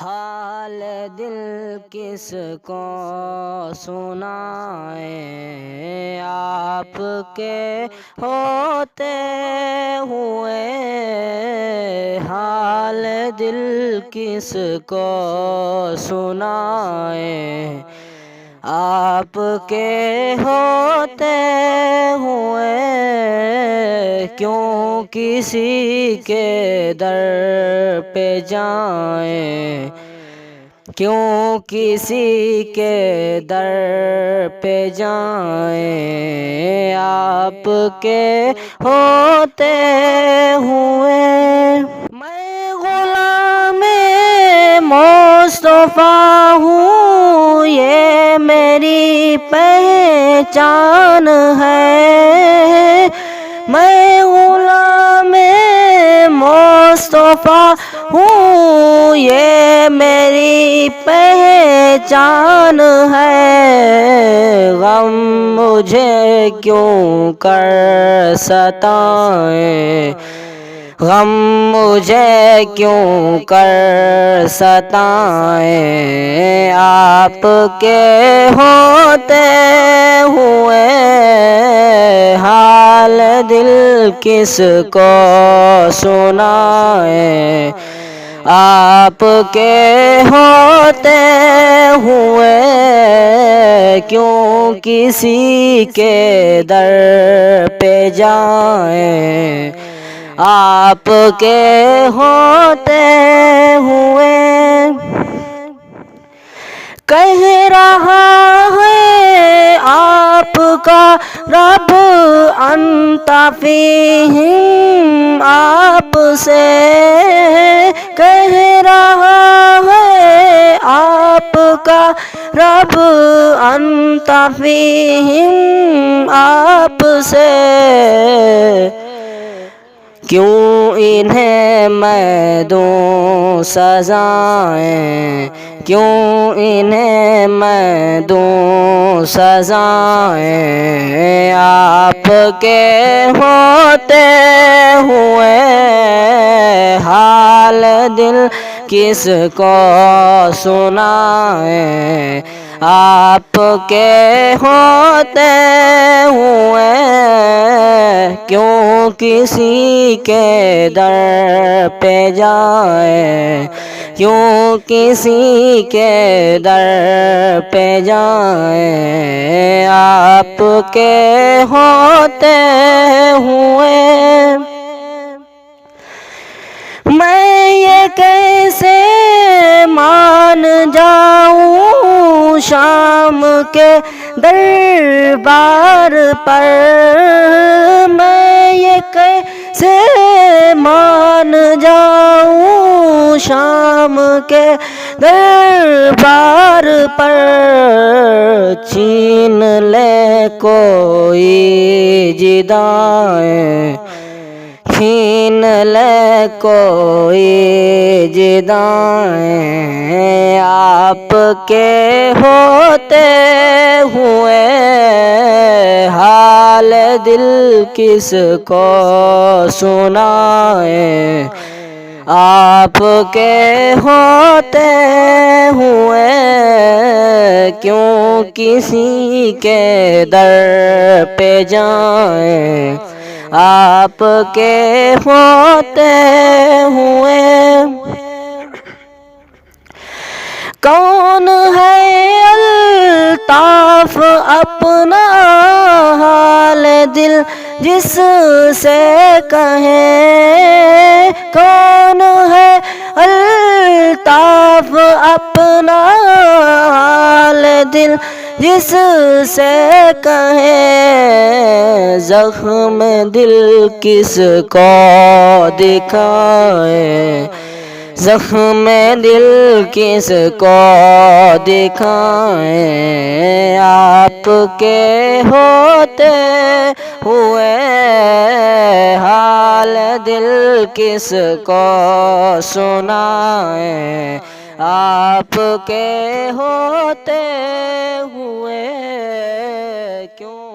حال دل کس کو سنائیں، آپ کے ہوتے ہوئے حال دل کس کو سنائیں، آپ کے ہوتے ہوئے کیوں کسی کے در پہ جائیں، کیوں کسی کے در پہ جائیں، آپ کے ہوتے ہوئے میں غلام مصطفیٰ ہوں، یہ میری پہچان ہے، میں غلام مصطفیٰ ہوں، یہ میری پہچان ہے، غم مجھے کیوں کر ستائیں، غم مجھے کیوں کر ستائیں، آپ کے ہوتے ہوئے حال دل کس کو سنائیں، آپ کے ہوتے ہوئے کیوں کسی کے در پہ جائیں، آپ کے ہوتے ہوئے کہہ رہا ہے آپ کا رب انت فیہم، آپ سے کہہ رہا ہے آپ کا رب انت فیہم، آپ سے کیوں انہیں میں دوں سزائیں، کیوں انہیں میں دوں سزائیں، آپ کے ہوتے ہوئے حال دل کس کو سنائیں، آپ کے ہوتے ہوئے کیوں کسی کے در پہ جائیں، کیوں کسی کے در پہ جائیں، آپ کے ہوتے ہوئے میں یہ کیسے مان جاؤں شام کے دربار پر، میں یہ کیسے مان جاؤں شام کے دربار پر، چھین لے کوئی جدائیں، چھین لے کوئی جدائیں، آپ کے ہوتے ہوئے حال دل کس کو سنائیں، آپ کے ہوتے ہوئے کیوں کسی کے در پہ جائیں، آپ کے ہوتے ہوئے کون ہے الطاف اپنا حال دل جس سے کہیں، کون ہے الطاف اپنا حال دل جس سے کہیں، زخم دل کس کو دکھائیں، زخم دل کس کو دکھائیں، آپ کے ہوتے ہوئے حال دل کس کو سنائیں، آپ کے ہوتے ہوئے کیوں